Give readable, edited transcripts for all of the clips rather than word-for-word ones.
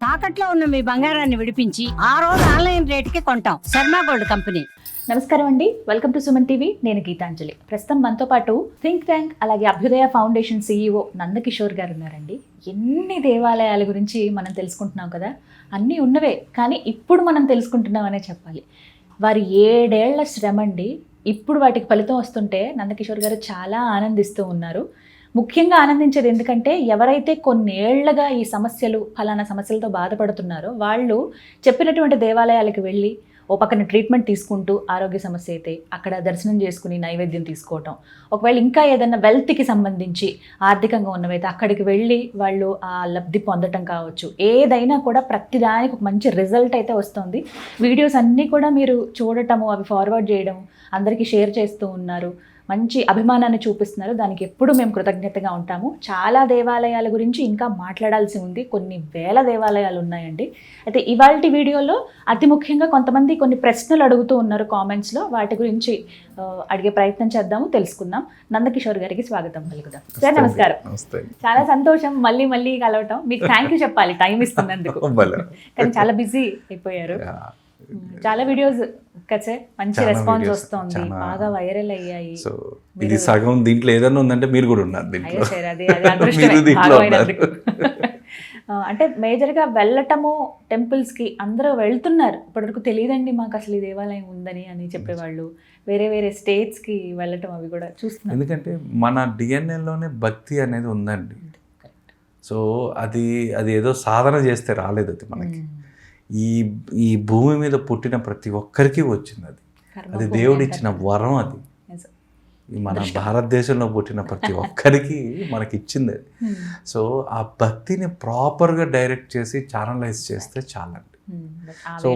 తాకట్లో ఉన్న మీ బంగారాన్ని విడిపించి ఆ రోజు ఆన్లైన్ రేటుకి కొంటాం. Sharma gold company. నమస్కారం అండి, వెల్కమ్ టు సుమన్ టీవీ. నేను గీతాంజలి. ప్రస్తుతం మనతో పాటు థింక్ ట్యాంక్ అలాగే అభ్యుదయ ఫౌండేషన్ CEO నందకిషోర్ గారు ఉన్నారండి. ఎన్ని దేవాలయాల గురించి మనం తెలుసుకుంటున్నాం కదా, అన్నీ ఉన్నవే, కానీ ఇప్పుడు మనం తెలుసుకుంటున్నామనే చెప్పాలి. వారి 7 ఏళ్ల శ్రమ అండి, ఇప్పుడు వాటికి ఫలితం వస్తుంటే నందకిషోర్ గారు చాలా ఆనందిస్తూ ఉన్నారు. ముఖ్యంగా ఆనందించేది ఎందుకంటే ఎవరైతే కొన్నేళ్లుగా ఈ ఫలానా సమస్యలతో బాధపడుతున్నారో వాళ్ళు చెప్పినటువంటి దేవాలయాలకు వెళ్ళి ఓ పక్కన ట్రీట్మెంట్ తీసుకుంటూ ఆరోగ్య సమస్య అయితే అక్కడ దర్శనం చేసుకుని నైవేద్యం తీసుకోవటం, ఒకవేళ ఇంకా ఏదైనా వెల్త్కి సంబంధించి ఆర్థికంగా ఉన్నవైతే అక్కడికి వెళ్ళి వాళ్ళు ఆ లబ్ధి పొందటం కావచ్చు, ఏదైనా కూడా ప్రతిదానికి ఒక మంచి రిజల్ట్ అయితే వస్తుంది. వీడియోస్ అన్నీ కూడా మీరు చూడటము, అవి ఫార్వర్డ్ చేయడం, అందరికీ షేర్ చేస్తూ ఉన్నారు, మంచి అభిమానాన్ని చూపిస్తున్నారు. దానికి ఎప్పుడు మేము కృతజ్ఞతగా ఉంటాము. చాలా దేవాలయాల గురించి ఇంకా మాట్లాడాల్సి ఉంది, కొన్ని వేల దేవాలయాలు ఉన్నాయండి. అయితే ఇవాల్టి వీడియోలో అతి ముఖ్యంగా కొంతమంది కొన్ని ప్రశ్నలు అడుగుతూ ఉన్నారు కామెంట్స్లో, వాటి గురించి అడిగే ప్రయత్నం చేద్దాము, తెలుసుకుందాం. నందకిషోర్ గారికి స్వాగతం పలుకుదాం. సార్ నమస్కారం. చాలా సంతోషం మళ్ళీ మళ్ళీ కలవటం. మీకు థ్యాంక్ యూ చెప్పాలి టైం ఇస్తున్నందుకు, కానీ చాలా బిజీ అయిపోయారు. చాలా వీడియోస్ కచ్చే మంచి రెస్పాన్స్ వస్తుంది, బాగా వైరల్ అయ్యాయి. సో ఇది సగం దీంట్లో ఏదైనా ఉందంటే మీరు కూడా ఉన్నారు దీంట్లో. అంటే మేజర్గా వెళ్ళటము టెంపుల్స్కి అందరూ వెళ్తున్నారు. ఇప్పటివరకు తెలియదండి మాకు అసలు ఈ దేవాలయం ఉందని అని చెప్పేవాళ్ళు, వేరే వేరే స్టేట్స్కి వెళ్ళటం అవి కూడా చూస్తున్నారు. ఎందుకంటే మన డిఎన్ఏలోనే భక్తి అనేది ఉందండి. సో అది ఏదో సాధన చేస్తే రాలేదు, అది మనకి ఈ భూమి మీద పుట్టిన ప్రతి ఒక్కరికి వచ్చింది. అది దేవుడు ఇచ్చిన వరం. అది మన భారతదేశంలో పుట్టిన ప్రతి ఒక్కరికి మనకి ఇచ్చింది అది. సో ఆ భక్తిని ప్రాపర్గా డైరెక్ట్ చేసి ఛానలైజ్ చేస్తే చాలండి. సో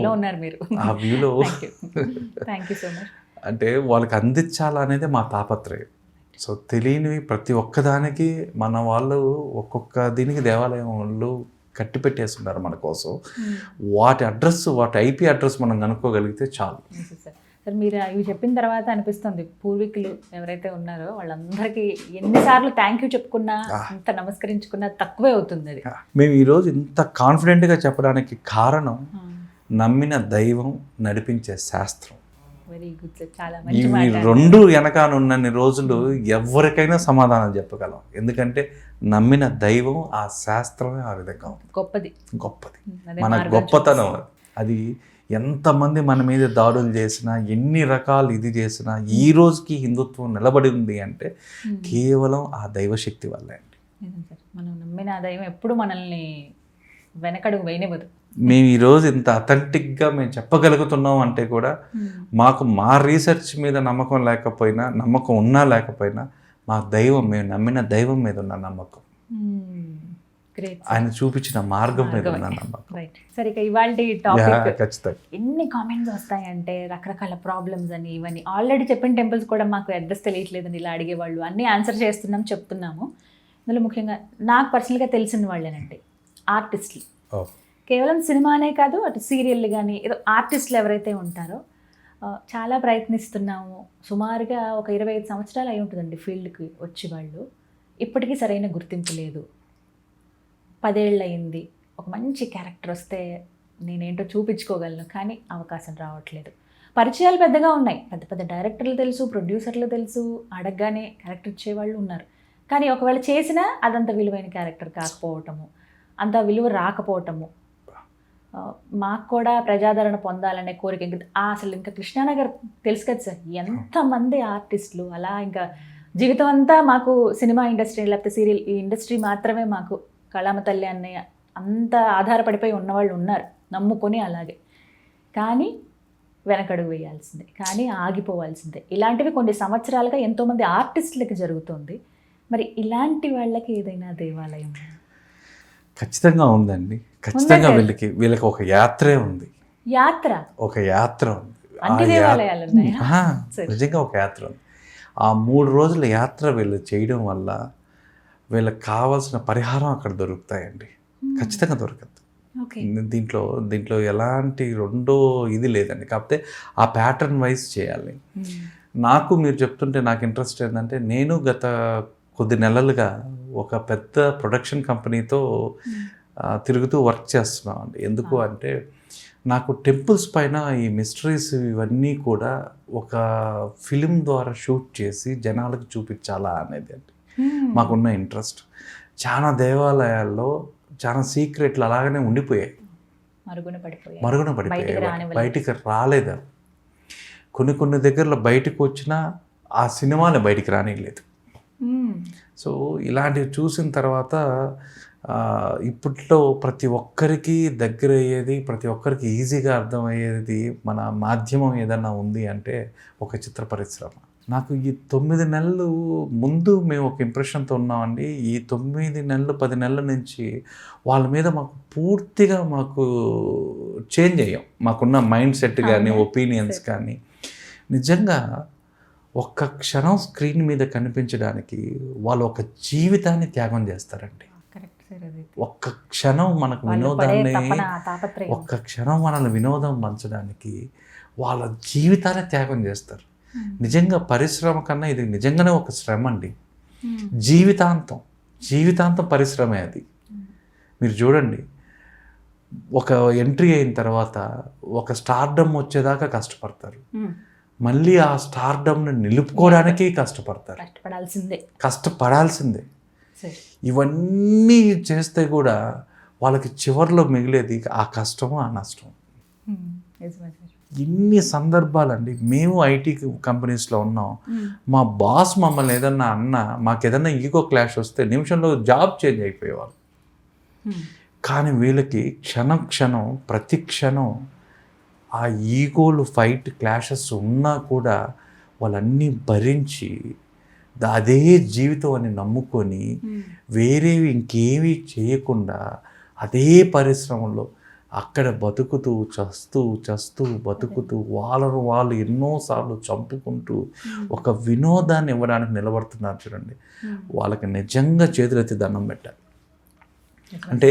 ఆ వ్యూలో అంటే వాళ్ళకి అందించాలనేది మా తాపత్రయం. సో తెలియనివి ప్రతి ఒక్కదానికి మన వాళ్ళు ఒక్కొక్క దీనికి దేవాలయం వాళ్ళు కట్టి పెట్టేస్తున్నారు మన కోసం. వాటి అడ్రస్, వాటి IP అడ్రస్ మనం కనుక్కోగలిగితే చాలు. సార్ మీరు ఇవి చెప్పిన తర్వాత అనిపిస్తుంది, పూర్వీకులు ఎవరైతే ఉన్నారో వాళ్ళందరికీ ఎన్నిసార్లు థ్యాంక్ యూ చెప్పుకున్నా, అంత నమస్కరించుకున్నా తక్కువే అవుతుంది. అది మేము ఈరోజు ఇంత కాన్ఫిడెంట్గా చెప్పడానికి కారణం నమ్మిన దైవం, నడిపించే శాస్త్రం. వెరీ గుడ్ సార్, చాలా ఈ మంచి. రెండు వెనకానున్నన్ని రోజులు ఎవరికైనా సమాధానం చెప్పగలం. ఎందుకంటే నమ్మిన దైవం, ఆ శాస్త్రమే ఆ విధంగా గొప్పది. మన గొప్పతనం అది. ఎంతమంది మన మీద దాడులు చేసినా, ఎన్ని రకాలు ఇది చేసినా, ఈ రోజుకి హిందుత్వం నిలబడి ఉంది అంటే కేవలం ఆ దైవశక్తి వల్లే అండి. మనం నమ్మిన దైవం ఎప్పుడు మనల్ని వెనకడుగు వేయనివ్వదు. మేము ఈరోజు ఇంత అథెంటిక్గా మేము చెప్పగలుగుతున్నాం అంటే కూడా మాకు మా రీసెర్చ్ మీద నమ్మకం లేకపోయినా, నమ్మకం ఉన్నా లేకపోయినా, మా దైవం, మేము నమ్మిన దైవం మీద ఉన్న నమ్మకం, ఆయన చూపించిన మార్గం మీద ఉన్న నమ్మకం. సరే, ఇక ఇవాల్టి టాపిక్ ఖచ్చితంగా ఎన్ని కామెంట్స్ వస్తాయంటే రకరకాల ప్రాబ్లమ్స్ అని, ఇవన్నీ ఆల్రెడీ చెప్పిన టెంపుల్స్ కూడా మాకు అడ్రస్ తెలియట్లేదని ఇలా అడిగేవాళ్ళు, అన్నీ ఆన్సర్ చేస్తున్నాం, చెప్తున్నాము. అందులో ముఖ్యంగా నాకు పర్సనల్గా తెలిసిన వాళ్ళేనండి ఆర్టిస్టులు. కేవలం సినిమానే కాదు, అటు సీరియళ్ళు కానీ ఏదో ఆర్టిస్టులు ఎవరైతే ఉంటారో చాలా ప్రయత్నిస్తున్నాము. సుమారుగా ఒక 25 సంవత్సరాలు అయి ఉంటుందండి ఫీల్డ్కి వచ్చి వాళ్ళు. ఇప్పటికీ సరైన గుర్తింపు లేదు. 10 ఏళ్ళు అయింది, ఒక మంచి క్యారెక్టర్ వస్తే నేనేంటో చూపించుకోగలను, కానీ అవకాశం రావట్లేదు. పరిచయాలు పెద్దగా ఉన్నాయి, పెద్ద పెద్ద డైరెక్టర్లు తెలుసు, ప్రొడ్యూసర్లు తెలుసు, అడగగానే క్యారెక్టర్ ఇచ్చేవాళ్ళు ఉన్నారు. కానీ ఒకవేళ చేసినా అదంత విలువైన క్యారెక్టర్ కాకపోవటము, అంత విలువ రాకపోవటము. మాకు కూడా ప్రజాదరణ పొందాలనే కోరిక. అసలు ఇంకా కృష్ణానగర్ తెలుసు కదా సార్, ఎంతమంది ఆర్టిస్టులు అలా ఇంకా జీవితం అంతా మాకు సినిమా ఇండస్ట్రీ లేకపోతే సీరియల్ ఈ ఇండస్ట్రీ మాత్రమే మాకు కళామ తల్లి అన్నయ్య అంత ఆధారపడిపోయి ఉన్నవాళ్ళు ఉన్నారు, నమ్ముకొని అలాగే. కానీ వెనకడుగు వేయాల్సిందే, కానీ ఆగిపోవాల్సిందే. ఇలాంటివి కొన్ని సంవత్సరాలుగా ఎంతోమంది ఆర్టిస్టులకి జరుగుతుంది. మరి ఇలాంటి వాళ్ళకి ఏదైనా దేవాలయం ఖచ్చితంగా ఉందండి. ఖచ్చితంగా వీళ్ళకి ఒక యాత్రే ఉంది. ఒక యాత్ర ఉంది, నిజంగా ఒక యాత్ర ఉంది. ఆ 3 రోజుల యాత్ర వీళ్ళు చేయడం వల్ల వీళ్ళకి కావాల్సిన పరిహారం అక్కడ దొరుకుతాయండి. ఖచ్చితంగా దొరకదు. దీంట్లో ఎలాంటి రెండో ఇది లేదండి. కాకపోతే ఆ ప్యాటర్న్ వైజ్ చేయాలి. నాకు మీరు చెప్తుంటే నాకు ఇంట్రెస్ట్ ఏంటంటే, నేను గత కొద్ది నెలలుగా ఒక పెద్ద ప్రొడక్షన్ కంపెనీతో తిరుగుతూ వర్క్ చేస్తున్నాం అండి. ఎందుకు అంటే నాకు టెంపుల్స్ పైన ఈ మిస్టరీస్ ఇవన్నీ కూడా ఒక ఫిలిం ద్వారా షూట్ చేసి జనాలకు చూపించాలా అనేది అండి మాకున్న ఇంట్రెస్ట్. చాలా దేవాలయాల్లో చాలా సీక్రెట్లు అలాగనే ఉండిపోయాయి, మరుగున పడిపోయాయి, బయటికి రాలేదు. కొన్ని దగ్గరలో బయటకు వచ్చినా ఆ సినిమాని బయటికి రానిలేదు. సో ఇలాంటివి చూసిన తర్వాత ఇప్పట్లో ప్రతి ఒక్కరికి దగ్గర అయ్యేది, ప్రతి ఒక్కరికి ఈజీగా అర్థమయ్యేది మన మాధ్యమం ఏదన్నా ఉంది అంటే ఒక చిత్ర పరిశ్రమ. నాకు ఈ 9 నెలలు ముందు మేము ఒక ఇంప్రెషన్తో ఉన్నామండి. ఈ 9 నెలలు 10 నెలల నుంచి వాళ్ళ మీద మాకు పూర్తిగా చేంజ్ అయ్యాం. మాకున్న మైండ్ సెట్ కానీ ఒపీనియన్స్ కానీ. నిజంగా ఒక్క క్షణం స్క్రీన్ మీద కనిపించడానికి వాళ్ళు ఒక జీవితాన్ని త్యాగం చేస్తారండి. ఒక్క క్షణం మనకు వినోదాన్ని, ఒక్క క్షణం మనల్ని వినోదం పంచడానికి వాళ్ళ జీవితాన్ని త్యాగం చేస్తారు. నిజంగా పరిశ్రమ కన్నా ఇది నిజంగానే ఒక శ్రమ అండి. జీవితాంతం పరిశ్రమే అది. మీరు చూడండి, ఒక ఎంట్రీ అయిన తర్వాత ఒక స్టార్డమ్ వచ్చేదాకా కష్టపడతారు, మళ్ళీ ఆ స్టార్డమ్ని నిలుపుకోవడానికి కష్టపడాల్సిందే. ఇవన్నీ చేస్తే కూడా వాళ్ళకి చివరిలో మిగిలేది ఆ కష్టము, ఆ నష్టం. ఇన్ని సందర్భాలండి. మేము ఐటీ కంపెనీస్లో ఉన్నాం, మా బాస్ మమ్మల్ని ఏదన్నా అన్నా, మాకు ఏదన్నా ఈగో క్లాష్ వస్తే నిమిషంలో జాబ్ చేంజ్ అయిపోయేవాళ్ళు. కానీ వీళ్ళకి క్షణం ప్రతి క్షణం ఆ ఈగోలు ఫైట్ క్లాషెస్ ఉన్నా కూడా వాళ్ళన్నీ భరించి అదే జీవితం అని నమ్ముకొని వేరేవి ఇంకేమీ చేయకుండా అదే పరిశ్రమలో అక్కడ బతుకుతూ చస్తూ బతుకుతూ వాళ్ళు ఎన్నోసార్లు చంపుకుంటూ ఒక వినోదాన్ని ఇవ్వడానికి నిలబడుతున్నారు చూడండి. వాళ్ళకి నిజంగా చేతులెత్తి దండం పెట్టాలి. అంటే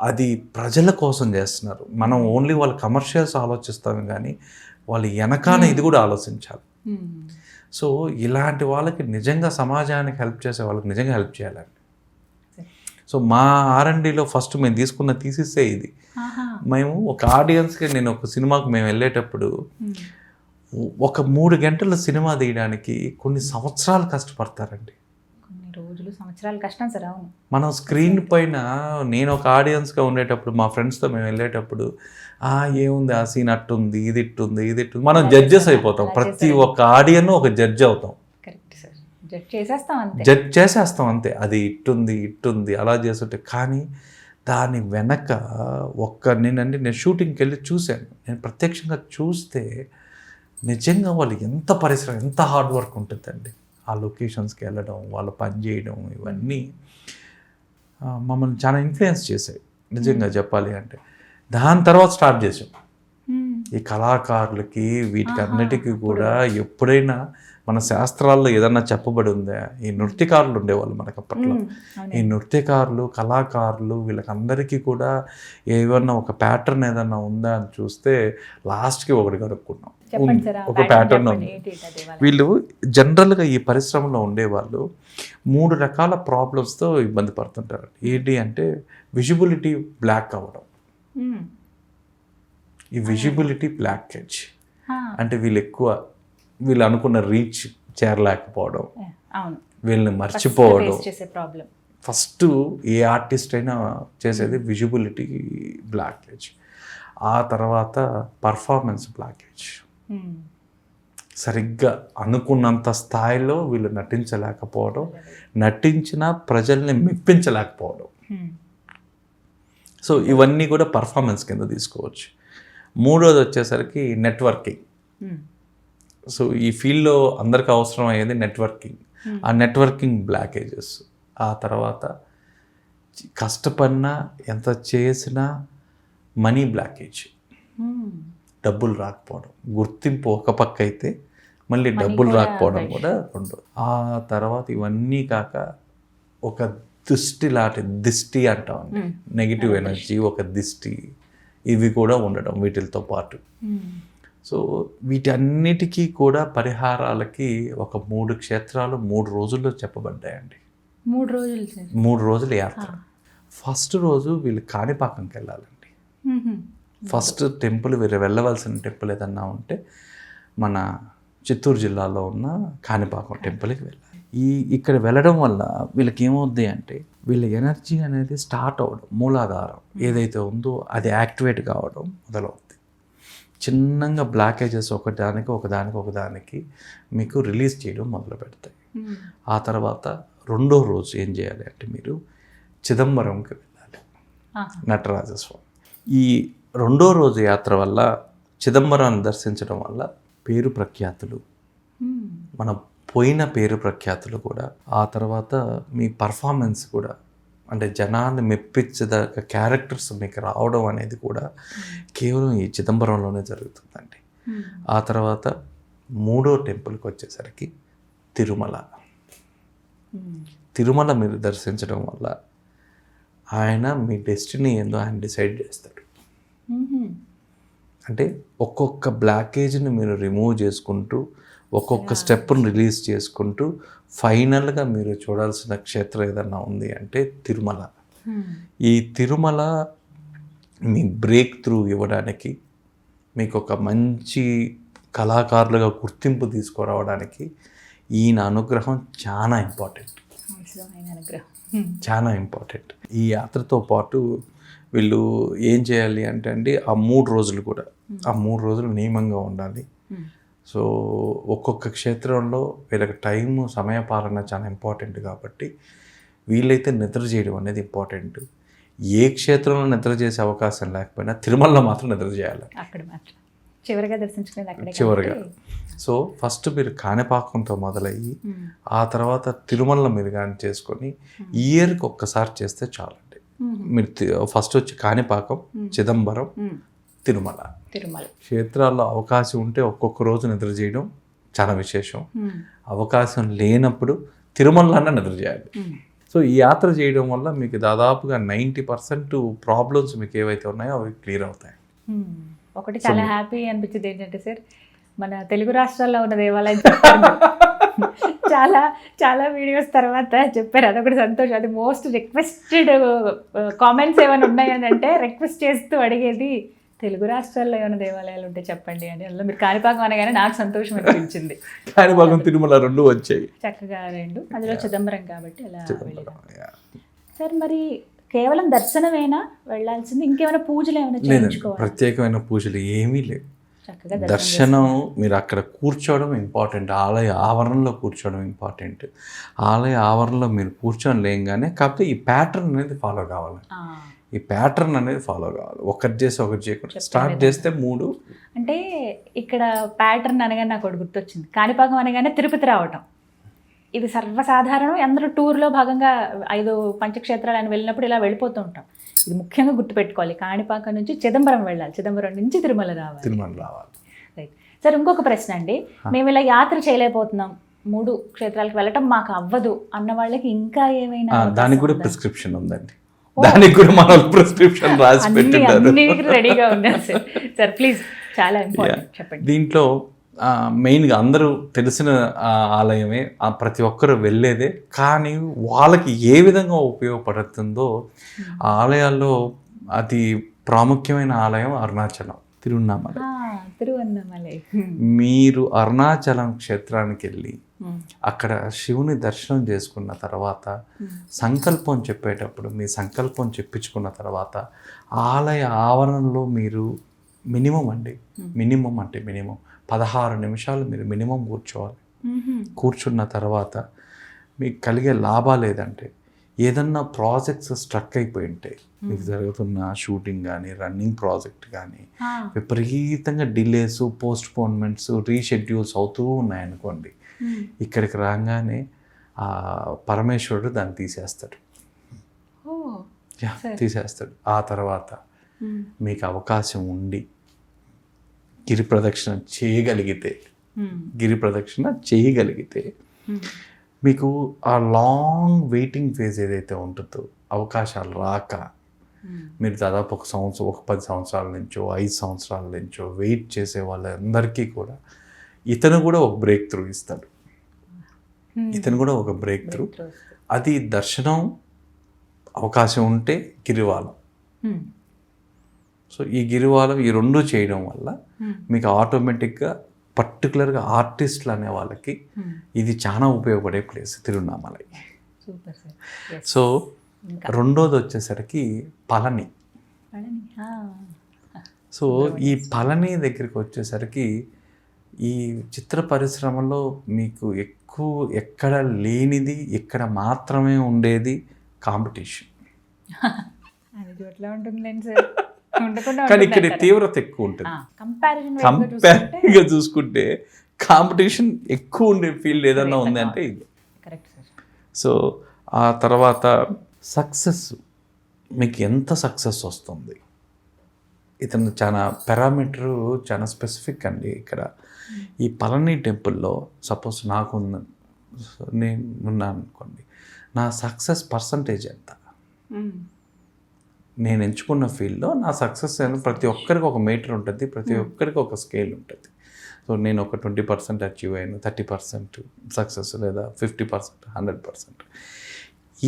అది ప్రజల కోసం చేస్తున్నారు. మనం ఓన్లీ వాళ్ళ కమర్షియల్స్ ఆలోచిస్తాము కానీ వాళ్ళు వెనకాల ఇది కూడా ఆలోచించాలి. సో ఇలాంటి వాళ్ళకి నిజంగా సమాజానికి హెల్ప్ చేసే వాళ్ళకి నిజంగా హెల్ప్ చేయాలండి. సో మా R&Dలో ఫస్ట్ మేము తీసుకున్న థీసిసే ఇది. మేము ఒక ఆడియన్స్కి, నేను ఒక సినిమాకి మేము వెళ్ళేటప్పుడు ఒక 3 గంటల సినిమా తీయడానికి కొన్ని సంవత్సరాలు కష్టపడతారండి. సంవత్సరాల కష్టం సార్. అవును, మనం స్క్రీన్ పైన నేను ఒక ఆడియన్స్గా ఉండేటప్పుడు మా ఫ్రెండ్స్తో మేము వెళ్ళేటప్పుడు ఏముంది ఆ సీన్ అట్టుంది, ఇది ఇట్టుంది, మనం జడ్జెస్ అయిపోతాం. ప్రతి ఒక్క ఆడియన్ ఒక జడ్జ్ అవుతాం. జడ్జ్ చేసేస్తాం అంతే. అది ఇట్టుంది అలా చేస్తుంటే. కానీ దాని వెనక నేను షూటింగ్కి వెళ్ళి చూశాను. నేను ప్రత్యక్షంగా చూస్తే నిజంగా వాళ్ళు ఎంత పరిశ్రమ, ఎంత హార్డ్ వర్క్ ఉంటుందండి. ఆ లొకేషన్స్కి వెళ్ళడం, వాళ్ళు పని చేయడం, ఇవన్నీ మమ్మల్ని చాలా ఇన్ఫ్లుయెన్స్ చేశాయి నిజంగా చెప్పాలి అంటే. దాని తర్వాత స్టార్ట్ చేసాం ఈ కళాకారులకి, వీటికి అన్నిటికీ కూడా ఎప్పుడైనా మన శాస్త్రాల్లో ఏదన్నా చెప్పబడి ఉందా? ఈ నృత్యకారులు ఉండేవాళ్ళు మనకు అప్పట్లో. ఈ నృత్యకారులు, కళాకారులు, వీళ్ళకందరికీ కూడా ఏమన్నా ఒక ప్యాటర్న్ ఏదన్నా ఉందా అని చూస్తే లాస్ట్కి ఒకటి కనుక్కున్నాం. ఒక ప్యాటర్న్ ఉంది. వీళ్ళు జనరల్గా ఈ పరిశ్రమలో ఉండేవాళ్ళు 3 రకాల ప్రాబ్లమ్స్తో ఇబ్బంది పడుతుంటారు. ఏంటి అంటే విజిబిలిటీ బ్లాక్ అవ్వడం, ఈ విజిబిలిటీ బ్లాకేజ్ అంటే వీళ్ళు అనుకున్న రీచ్ చేరలేకపోవడం, వీళ్ళని మర్చిపోవడం. ఫస్ట్ ఏ ఆర్టిస్ట్ అయినా చేసేది విజిబిలిటీ బ్లాకేజ్. ఆ తర్వాత పర్ఫార్మెన్స్ బ్లాకేజ్. సరిగ్గా అనుకున్నంత స్థాయిలో వీళ్ళు నటించలేకపోవడం, నటించిన ప్రజల్ని మెప్పించలేకపోవడం. సో ఇవన్నీ కూడా పర్ఫార్మెన్స్ కింద తీసుకోవచ్చు. మూడోది వచ్చేసరికి నెట్వర్కింగ్. సో ఈ ఫీల్డ్లో అందరికీ అవసరం అయ్యేది నెట్వర్కింగ్. ఆ నెట్వర్కింగ్ బ్లాకేజెస్. ఆ తర్వాత కష్టపడినా ఎంత చేసినా మనీ బ్లాకేజ్, డబ్బులు రాకపోవడం. గుర్తింపు ఒక పక్క అయితే మళ్ళీ డబ్బులు రాకపోవడం కూడా ఉండదు. ఆ తర్వాత ఇవన్నీ కాక ఒక దిష్టి అంటామండి, నెగిటివ్ ఎనర్జీ, ఒక దిష్టి, ఇవి కూడా ఉండడం వీటితో పాటు. సో వీటన్నిటికీ కూడా పరిహారాలకి ఒక 3 క్షేత్రాలు 3 రోజుల్లో చెప్పబడ్డాయండి. 3 రోజులు 3 రోజుల యాత్ర. ఫస్ట్ రోజు వీళ్ళు కాణిపాకంకి వెళ్ళాలండి. ఫస్ట్ టెంపుల్ వీళ్ళు వెళ్ళవలసిన టెంపుల్ ఏదన్నా ఉంటే మన చిత్తూరు జిల్లాలో ఉన్న కాణిపాకం టెంపుల్కి వెళ్ళాలి. ఇక్కడ వెళ్ళడం వల్ల వీళ్ళకి ఏమవుద్ది అంటే వీళ్ళ ఎనర్జీ అనేది స్టార్ట్ అవ్వడం, మూలాధారం ఏదైతే ఉందో అది యాక్టివేట్ కావడం మొదలవుద్ది. చిన్నగా బ్లాకేజెస్ ఒకదానికి మీకు రిలీజ్ చేయడం మొదలు పెడతాయి. ఆ తర్వాత రెండో రోజు ఏం చేయాలి అంటే మీరు చిదంబరంకి వెళ్ళాలి, నటరాజస్వామి. ఈ రెండో రోజు యాత్ర వల్ల చిదంబరాన్ని దర్శించడం వల్ల పేరు ప్రఖ్యాతులు, మన పోయిన పేరు ప్రఖ్యాతులు కూడా, ఆ తర్వాత మీ పర్ఫార్మెన్స్ కూడా, అంటే జనాన్ని మెప్పించదగ్గ క్యారెక్టర్స్ మీకు రావడం అనేది కూడా కేవలం ఈ చిదంబరంలోనే జరుగుతుందండి. ఆ తర్వాత మూడో టెంపుల్కి వచ్చేసరికి తిరుమల మీరు దర్శించడం వల్ల ఆయన మీ డెస్టినీ ఏందో ఆయన డిసైడ్ చేస్తాడు. అంటే ఒక్కొక్క బ్లాకేజ్ని మీరు రిమూవ్ చేసుకుంటూ ఒక్కొక్క స్టెప్ను రిలీజ్ చేసుకుంటూ ఫైనల్గా మీరు చూడాల్సిన క్షేత్రం ఏదన్నా ఉంది అంటే తిరుమల. ఈ తిరుమల మీ బ్రేక్ త్రూ ఇవ్వడానికి, మీకు ఒక మంచి కళాకారులుగా గుర్తింపు తీసుకురావడానికి ఈయన అనుగ్రహం చాలా ఇంపార్టెంట్, చాలా ఇంపార్టెంట్. ఈ యాత్రతో పాటు వీళ్ళు ఏం చేయాలి అంటే అండి, ఆ 3 రోజులు కూడా, ఆ 3 రోజులు నియమంగా ఉండాలి. సో ఒక్కొక్క క్షేత్రంలో వీళ్ళకి టైము, సమయపాలన చాలా ఇంపార్టెంట్ కాబట్టి వీళ్ళైతే నిద్ర చేయడం అనేది ఇంపార్టెంట్. ఏ క్షేత్రంలో నిద్ర చేసే అవకాశం లేకపోయినా తిరుమలలో మాత్రం నిద్ర చేయాలి, అక్కడ మాత్రం చివరిగా దర్శించుకునేది అక్కడే చివరిగా. సో ఫస్ట్ మీరు కాణిపాకంతో మొదలయ్యి ఆ తర్వాత తిరుమలలో మీరు కానీ చేసుకొని ఇయర్కి ఒక్కసారి చేస్తే చాలండి. మీరు ఫస్ట్ వచ్చి కాణిపాకం, చిదంబరం, తిరుమల క్షేత్రాల్లో అవకాశం ఉంటే ఒక్కొక్క రోజు నిద్ర చేయడం చాలా విశేషం. అవకాశం లేనప్పుడు తిరుమలన్నా నిద్ర చేయాలి. సో ఈ యాత్ర చేయడం వల్ల మీకు దాదాపుగా 90% ప్రాబ్లమ్స్ మీకు ఏవైతే ఉన్నాయో అవి క్లియర్ అవుతాయి. ఒకటి చాలా హ్యాపీ అనిపించింది ఏంటంటే సార్, మన తెలుగు రాష్ట్రాల్లో ఉన్న దేవాలయం చాలా చాలా వీడియోస్ తర్వాత చెప్పారు, అదొకటి సంతోషం. అది మోస్ట్ రిక్వెస్టెడ్ కామెంట్స్ ఏమైనా ఉన్నాయని అంటే రిక్వెస్ట్ చేస్తూ అడిగేది, తెలుగు రాష్ట్రాల్లో ఏమైనా దేవాలయాలు ఉంటే చెప్పండి అని. అందులో మీరు కాణిపాకం అనగానే నాకు సంతోషం అనిపించింది. కాణిపాకం, తిరుమల 2 వచ్చాయి చక్కగా 2, అందులో చిదంబరం కాబట్టి అలా వెళ్ళాం. సార్ మరి కేవలం దర్శనమేనా వెళ్ళాల్సింది, ఇంకేమైనా పూజలు ఏమైనా చేయించుకోవాలి? ప్రత్యేకమైన పూజలు ఏమీ లేవు. దర్శనం మీరు అక్కడ కూర్చోవడం ఇంపార్టెంట్, ఆలయ ఆవరణలో కూర్చోవడం ఇంపార్టెంట్. ఆలయ ఆవరణలో మీరు కూర్చొని లేంగానే, కాకపోతే ఈ ప్యాటర్న్ అనేది ఫాలో కావాలి. ఈ ప్యాటర్న్ అనేది ఫాలో కావాలి. ఒకటి చేసి ఒకటి చేయకుండా స్టార్ట్ చేస్తే 3. అంటే ఇక్కడ ప్యాటర్న్ అనగానే నాకు ఒకటి గుర్తొచ్చింది, కాణిపాకం అనగానే తిరుపతి రావటం. ఇది సర్వసాధారణం, అందరూ టూర్లో భాగంగా 5 పంచక్షేత్రాలు అని వెళ్ళినప్పుడు ఇలా వెళ్ళిపోతూ ఉంటాం. ఇది ముఖ్యంగా గుర్తుపెట్టుకోవాలి, కాణిపాకం నుంచి చిదంబరం వెళ్ళాలి, చిదంబరం నుంచి తిరుమల రావాలి. రైట్ సార్, ఇంకొక ప్రశ్న అండి, మేము ఇలా యాత్ర చేయలేకపోతున్నాం, 3 క్షేత్రాలకు వెళ్ళటం మాకు అవ్వదు అన్న వాళ్ళకి ఇంకా ఏమైనా? దానికి కూడా ప్రిస్క్రిప్షన్ ఉందండి, దానికి కూడా మన ప్రిస్క్రిప్షన్ రాసి పెట్టారు, రెడీగా ఉన్నారు సార్. ప్లీజ్, చాలా ఇంపార్టెంట్ చెప్పండి. దీంట్లో మెయిన్గా అందరూ తెలిసిన ఆలయమే, ప్రతి ఒక్కరు వెళ్ళేదే, కానీ వాళ్ళకి ఏ విధంగా ఉపయోగపడుతుందో ఆ ఆలయాల్లో అతి ప్రాముఖ్యమైన ఆలయం అరుణాచలం, తిరువన్నామలై. మీరు అరుణాచలం క్షేత్రానికి వెళ్ళి అక్కడ శివుని దర్శనం చేసుకున్న తర్వాత సంకల్పం చెప్పేటప్పుడు మీ సంకల్పం చెప్పించుకున్న తర్వాత ఆలయ ఆవరణలో మీరు మినిమం 16 నిమిషాలు మీరు మినిమం కూర్చోవాలి. కూర్చున్న తర్వాత మీకు కలిగే లాభాలు ఏదంటే, ఏదన్నా ప్రాజెక్ట్స్ స్ట్రక్ అయిపోయి ఉంటాయి, మీకు జరుగుతున్న షూటింగ్ కానీ రన్నింగ్ ప్రాజెక్ట్ కానీ విపరీతంగా డిలేస్, పోస్ట్పోన్మెంట్స్, రీషెడ్యూల్స్ అవుతూ ఉన్నాయనుకోండి, ఇక్కడికి రాగానే ఆ పరమేశ్వరుడు దాన్ని తీసేస్తాడు. ఆ తర్వాత మీకు అవకాశం ఉండి గిరి ప్రదక్షిణ చేయగలిగితే మీకు ఆ లాంగ్ వెయిటింగ్ ఫేజ్ ఏదైతే ఉంటుందో, అవకాశాలు రాక మీరు దాదాపు 10 సంవత్సరాల నుంచో 5 సంవత్సరాల నుంచో వెయిట్ చేసే వాళ్ళందరికీ కూడా ఇతను కూడా ఒక బ్రేక్ త్రూ ఇస్తాడు. అది దర్శనం అవకాశం ఉంటే గిరివాలం. సో ఈ గిరివాలం ఈ రెండు చేయడం వల్ల మీకు ఆటోమేటిక్గా పర్టికులర్గా ఆర్టిస్టులు అనే వాళ్ళకి ఇది చాలా ఉపయోగపడే place Tiruvannamalai. Super sir. So రెండోది వచ్చేసరికి పళని. సో ఈ పళని దగ్గరికి వచ్చేసరికి ఈ చిత్ర పరిశ్రమలో మీకు ఎక్కువ ఎక్కడ లేనిది ఇక్కడ మాత్రమే ఉండేది కాంపిటీషన్. అది చోట్ల ఉంటుందిలేండి సార్, ఉండకుండా కానీ ఇక్కడ తీవ్రత ఎక్కువ ఉంటుంది. కంపారిజన్గా చూసుకుంటే కాంపిటీషన్ ఎక్కువ ఉండే ఫీల్డ్ ఏదన్నా ఉంది అంటే ఇది. Correct sir. సో ఆ తర్వాత సక్సెస్, మీకు ఎంత సక్సెస్ వస్తుంది, ఇతను చాలా పారామీటరు చాలా స్పెసిఫిక్ అండి. ఇక్కడ ఈ పళని టెంపుల్లో సపోజ్ నాకు నేను ఉన్నాను అనుకోండి, నా సక్సెస్ పర్సంటేజ్ ఎంత, నేను ఎంచుకున్న ఫీల్డ్లో నా సక్సెస్ ప్రతి ఒక్కరికి ఒక మీటర్ ఉంటుంది, ప్రతి ఒక్కరికి ఒక స్కేల్ ఉంటుంది. సో నేను ఒక 20% అచీవ్ అయ్యాను, 30% సక్సెస్, లేదా 50%, 100%.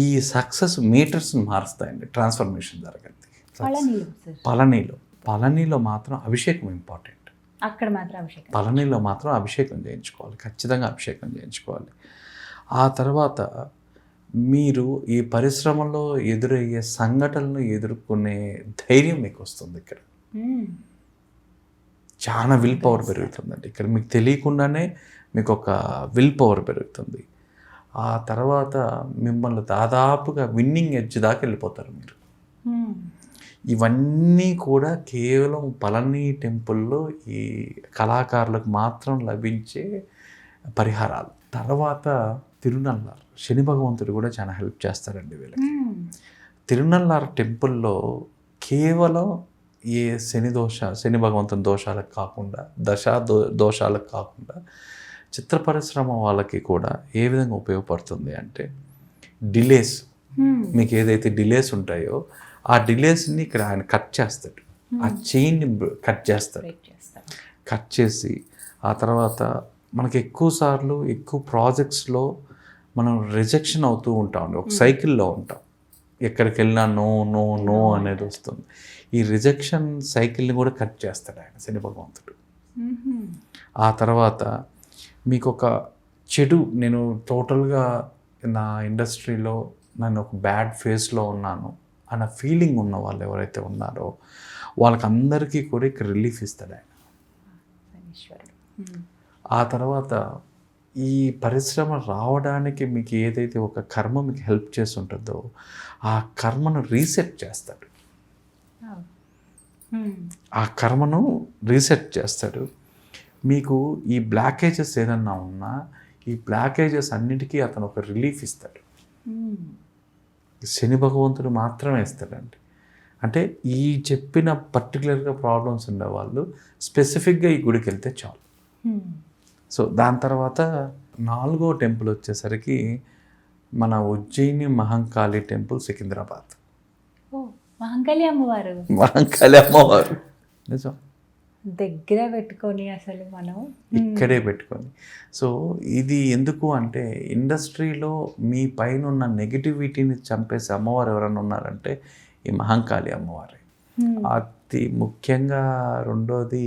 ఈ సక్సెస్ మీటర్స్ని మారుస్తాయండి, ట్రాన్స్ఫర్మేషన్ జరగద్ది. పళనిలో మాత్రం అభిషేకం ఇంపార్టెంట్. అక్కడ మాత్రం అభిషేకం, పళనిలో మాత్రం అభిషేకం చేయించుకోవాలి, ఖచ్చితంగా అభిషేకం చేయించుకోవాలి. ఆ తర్వాత మీరు ఈ పరిశ్రమలో ఎదురయ్యే సంఘటనలను ఎదుర్కొనే ధైర్యం మీకు వస్తుంది. ఇక్కడ చాలా విల్ పవర్ పెరుగుతుందండి. ఇక్కడ మీకు తెలియకుండానే మీకు ఒక విల్ పవర్ పెరుగుతుంది. ఆ తర్వాత మిమ్మల్ని దాదాపుగా విన్నింగ్ ఎడ్జ్ దాకా వెళ్ళిపోతారు మీరు. ఇవన్నీ కూడా కేవలం పళని టెంపుల్లో ఈ కళాకారులకు మాత్రం లభించే పరిహారాలు. తర్వాత తిరునల్లార్, శని భగవంతుడు కూడా చాలా హెల్ప్ చేస్తారండి వీళ్ళకి. తిరునల్లార్ టెంపుల్లో కేవలం ఏ శని భగవంతుని దోషాలకు కాకుండా, దోషాలకు కాకుండా చిత్ర పరిశ్రమ వాళ్ళకి కూడా ఏ విధంగా ఉపయోగపడుతుంది అంటే, డిలేస్, మీకు ఏదైతే డిలేస్ ఉంటాయో ఆ డిలేస్ని ఇక్కడ ఆయన కట్ చేస్తాడు, ఆ చైన్ని కట్ చేస్తాడు. కట్ చేసి ఆ తర్వాత మనకి ఎక్కువ సార్లు ఎక్కువ ప్రాజెక్ట్స్లో మనం రిజెక్షన్ అవుతూ ఉంటామండి, ఒక సైకిల్లో ఉంటాం. ఎక్కడికి వెళ్ళినా నో నో నో అనేది వస్తుంది. ఈ రిజెక్షన్ సైకిల్ని కూడా కట్ చేస్తాడు ఆయన, శని భగవంతుడు. ఆ తర్వాత మీకు ఒక చెడు, నేను టోటల్గా నా ఇండస్ట్రీలో నేను ఒక బ్యాడ్ ఫేస్లో ఉన్నాను అన్న ఫీలింగ్ ఉన్న వాళ్ళు ఎవరైతే ఉన్నారో వాళ్ళకందరికీ కూడా ఇక్కడ రిలీఫ్ ఇస్తాడు ఆయన. ఆ తర్వాత ఈ పరిశ్రమ రావడానికి మీకు ఏదైతే ఒక కర్మ మీకు హెల్ప్ చేసి ఉంటుందో ఆ కర్మను రీసెట్ చేస్తాడు. ఆ కర్మను రీసెట్ చేస్తాడు. మీకు ఈ బ్లాకేజెస్ ఏదన్నా ఉన్నా ఈ బ్లాకేజెస్ అన్నిటికీ అతను ఒక రిలీఫ్ ఇస్తాడు. శని భగవంతుడు మాత్రమే ఇస్తాడండి. అంటే ఈ చెప్పిన పర్టికులర్గా ప్రాబ్లమ్స్ ఉండేవాళ్ళు స్పెసిఫిక్గా ఈ గుడికి వెళ్తే చాలు. సో దాని తర్వాత 4వ టెంపుల్ వచ్చేసరికి మన ఉజ్జయిని మహంకాళి టెంపుల్, సికింద్రాబాద్. మహంకాళి అమ్మవారు, మహంకాళి అమ్మవారు నిజం దగ్గర పెట్టుకొని అసలు మనం ఇక్కడే పెట్టుకొని. సో ఇది ఎందుకు అంటే ఇండస్ట్రీలో మీ పైన ఉన్న నెగిటివిటీని చంపేసే అమ్మవారు ఎవరైనా ఉన్నారంటే ఈ మహంకాళి అమ్మవారే. అతి ముఖ్యంగా రెండోది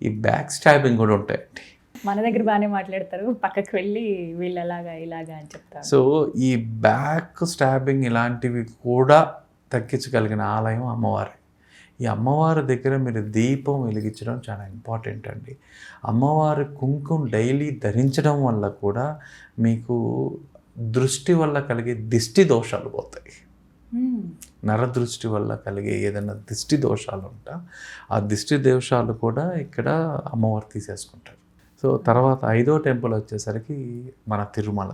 ఈ బ్యాక్ స్టాబింగ్ కూడా ఉంటాయండి. మన దగ్గర బాగానే మాట్లాడతారు, పక్కకు వెళ్ళి వీళ్ళు అలాగా ఇలాగా అని చెప్తారు. సో ఈ బ్యాక్ స్టాబింగ్ ఇలాంటివి కూడా తగ్గించగలిగిన ఆలయం అమ్మవారే. ఈ అమ్మవారి దగ్గర మీరు దీపం వెలిగించడం చాలా ఇంపార్టెంట్ అండి. అమ్మవారి కుంకుమ డైలీ ధరించడం వల్ల కూడా మీకు దృష్టి వల్ల కలిగే దిష్టి దోషాలు పోతాయి. నరదృష్టి వల్ల కలిగే ఏదైనా దిష్టి దోషాలు ఉంటా ఆ దిష్టి దోషాలు కూడా ఇక్కడ అమ్మవారు తీసేసుకుంటారు. సో తర్వాత 5వ టెంపుల్ వచ్చేసరికి మన తిరుమల.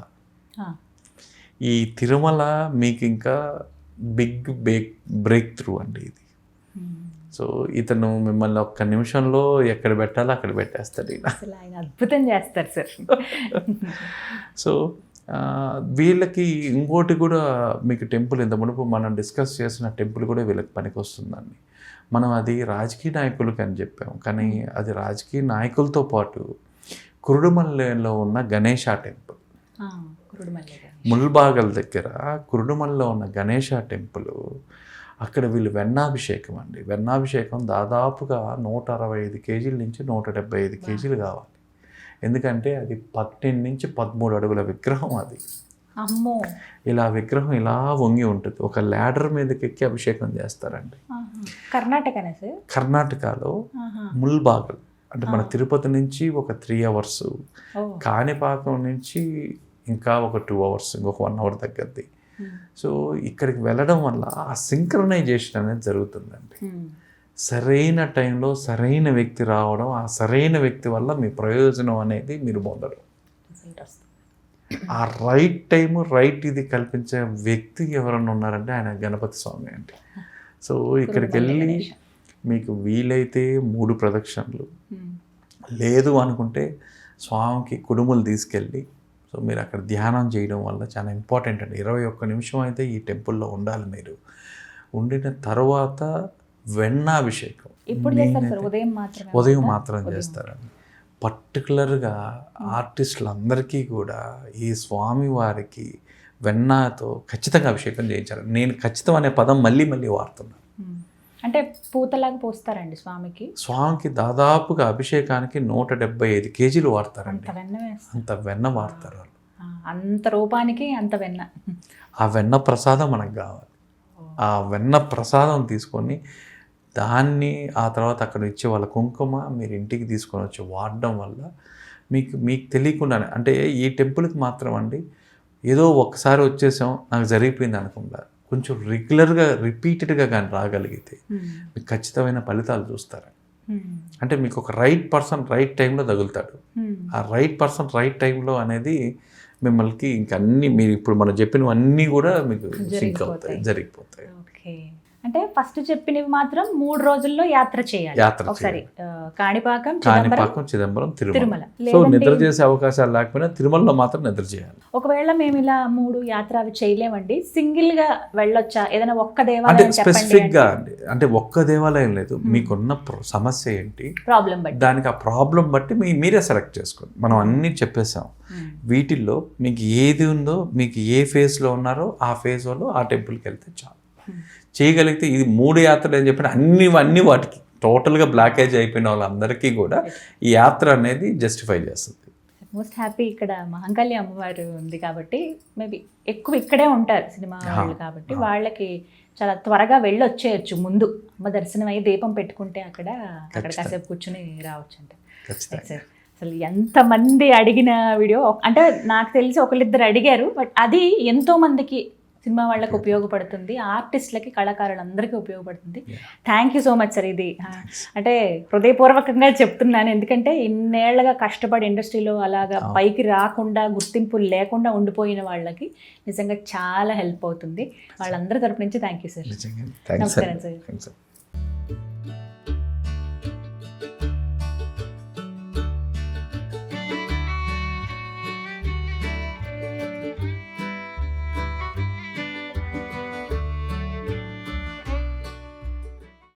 ఈ తిరుమల మీకు ఇంకా బిగ్ బ్రేక్ త్రూ అండి ఇది. సో ఇతను మిమ్మల్ని ఒక్క నిమిషంలో ఎక్కడ పెట్టాలో అక్కడ పెట్టేస్తాడు. ఆయన అద్భుతం చేస్తారు సార్. సో వీళ్ళకి ఇంకోటి కూడా మీకు టెంపుల్ ఇంత మునుపు మనం డిస్కస్ చేసిన టెంపుల్ కూడా వీళ్ళకి పనికి వస్తుందండి. మనం అది రాజకీయ నాయకులకి అని చెప్పాము, కానీ అది రాజకీయ నాయకులతో పాటు కురుడుమల్లెలో ఉన్న గణేష టెంపుల్. ముల్బాగల్ దగ్గర కురుడుమల్లో ఉన్న గణేష టెంపుల్, అక్కడ వీళ్ళు వెన్నాభిషేకం అండి. వెన్నాభిషేకం దాదాపుగా 165 కేజీల నుంచి 175 కేజీలు కావాలి. ఎందుకంటే అది 12 నుంచి 13 అడుగుల విగ్రహం. అది అమ్మో, ఇలా విగ్రహం ఇలా వంగి ఉంటుంది. ఒక ల్యాడర్ మీదకి ఎక్కి అభిషేకం చేస్తారండి. కర్ణాటకనే సార్? కర్ణాటకలో ముల్బాగల్ అంటే మన తిరుపతి నుంచి ఒక 3 అవర్స్, కాణిపాకం నుంచి ఇంకా ఒక 2 అవర్స్, ఇంకొక 1 అవర్ దగ్గరది. సో ఇక్కడికి వెళ్ళడం వల్ల ఆ సింక్రనైజేషన్ అనేది జరుగుతుందండి. సరైన టైంలో సరైన వ్యక్తి రావడం, ఆ సరైన వ్యక్తి వల్ల మీ ప్రయోజనం అనేది మీరు పొందడం. ఆ రైట్ టైము రైట్ ఇది కల్పించే వ్యక్తి ఎవరన్నా ఉన్నారంటే ఆయన గణపతి స్వామి అండి. సో ఇక్కడికి వెళ్ళి మీకు వీలైతే 3 ప్రదక్షిణలు, లేదు అనుకుంటే స్వామికి కుడుములు తీసుకెళ్ళి సో మీరు అక్కడ ధ్యానం చేయడం వల్ల చాలా ఇంపార్టెంట్ అండి. 21 నిమిషం అయితే ఈ టెంపుల్లో ఉండాలి. మీరు ఉండిన తర్వాత వెన్నాభిషేకం ఉదయం మాత్రం చేస్తారండి. పర్టికులర్గా ఆర్టిస్టులందరికీ కూడా ఈ స్వామి వారికి వెన్నతో ఖచ్చితంగా అభిషేకం చేయించాలి. నేను ఖచ్చితం అనే పదం మళ్ళీ మళ్ళీ వాడుతున్నాను. అంటే పూతలాగా పోస్తారండి స్వామికి? స్వామికి దాదాపుగా అభిషేకానికి 175 కేజీలు వాడతారండి. అంత వెన్న వాడతారు వాళ్ళు. అంత రూపానికి అంత వెన్న. ఆ వెన్న ప్రసాదం మనకు కావాలి. ఆ వెన్న ప్రసాదం తీసుకొని దాన్ని ఆ తర్వాత అక్కడ ఇచ్చే వాళ్ళ కుంకుమ మీరు ఇంటికి తీసుకొని వచ్చి వాడడం వల్ల మీకు తెలియకుండానే, అంటే ఈ టెంపుల్కి మాత్రం అండి ఏదో ఒక్కసారి వచ్చేసాం నాకు జరిగిపోయింది అనకుండా కొంచెం రెగ్యులర్గా రిపీటెడ్గా కానీ రాగలిగితే మీకు ఖచ్చితమైన ఫలితాలు చూస్తారు. అంటే మీకు ఒక రైట్ పర్సన్ రైట్ టైంలో తగులుతాడు. ఆ రైట్ పర్సన్ రైట్ టైంలో అనేది మిమ్మల్ని ఇంక అన్నీ మీరు ఇప్పుడు మనం చెప్పినవన్నీ కూడా మీకు సింక్ అవుతాయి, జరిగిపోతాయి. అంటే ఫస్ట్ చెప్పినవి మాత్రం 3 రోజుల్లో యాత్ర చేయాలి. ఒకసారి కాణిపాకం, చిదంబరం, తిరుమల. సో నిద్ర చేసే అవకాశాలు లేకపోయినా తిరుమలలో మాత్రం నిద్ర చేయాలి. ఒకవేళ మేము ఇలా 3 యాత్ర అవి చేయలేమండి, సింగిల్ గా వెళ్ళొచ్చా? ఏదైనా ఒక్క అంటే దేవాలయం స్పెసిఫిక్ గా అండి, అంటే ఒక్క దేవాలయం లేదు, మీకున్న సమస్య ఏంటి, ప్రాబ్లం బట్టి దానికి ఆ ప్రాబ్లం బట్టి మీరే సెలెక్ట్ చేసుకోండి. మనం అన్నీ చెప్పేసాం. వీటిల్లో మీకు ఏది ఉందో, మీకు ఏ ఫేజ్లో ఉన్నారో ఆ ఫేజ్ వాళ్ళు ఆ టెంపుల్కి వెళ్తే చాలు. చేయగలిగితే ఇది 3 యాత్రలు అని చెప్పిన అన్ని వాటికి టోటల్గా బ్లాకేజ్ అయిపోయిన వాళ్ళందరికీ కూడా ఈ యాత్ర అనేది జస్టిఫై చేస్తుంది. మోస్ట్ హ్యాపీ ఇక్కడ మహంకాళి అమ్మవారు ఉంది కాబట్టి మేబీ ఎక్కువ ఇక్కడే ఉంటారు సినిమా వాళ్ళు కాబట్టి వాళ్ళకి చాలా త్వరగా వెళ్ళి వచ్చేయచ్చు. ముందు అమ్మ దర్శనం అయ్యి దీపం పెట్టుకుంటే అక్కడ కాసేపు కూర్చుని రావచ్చు అంట. అసలు ఎంతమంది అడిగిన వీడియో అంటే నాకు తెలిసి 1-2 అడిగారు, బట్ అది ఎంతో మందికి సినిమా వాళ్ళకి ఉపయోగపడుతుంది, ఆర్టిస్టులకి కళాకారులందరికీ ఉపయోగపడుతుంది. Thank you so much sir. ఇది అంటే హృదయపూర్వకంగా చెప్తున్నాను, ఎందుకంటే ఇన్నేళ్లుగా కష్టపడి ఇండస్ట్రీలో అలాగా పైకి రాకుండా గుర్తింపు లేకుండా ఉండిపోయిన వాళ్ళకి నిజంగా చాలా హెల్ప్ అవుతుంది. వాళ్ళందరి తరపు నుంచి థ్యాంక్ యూ సార్. నమస్కారం సార్.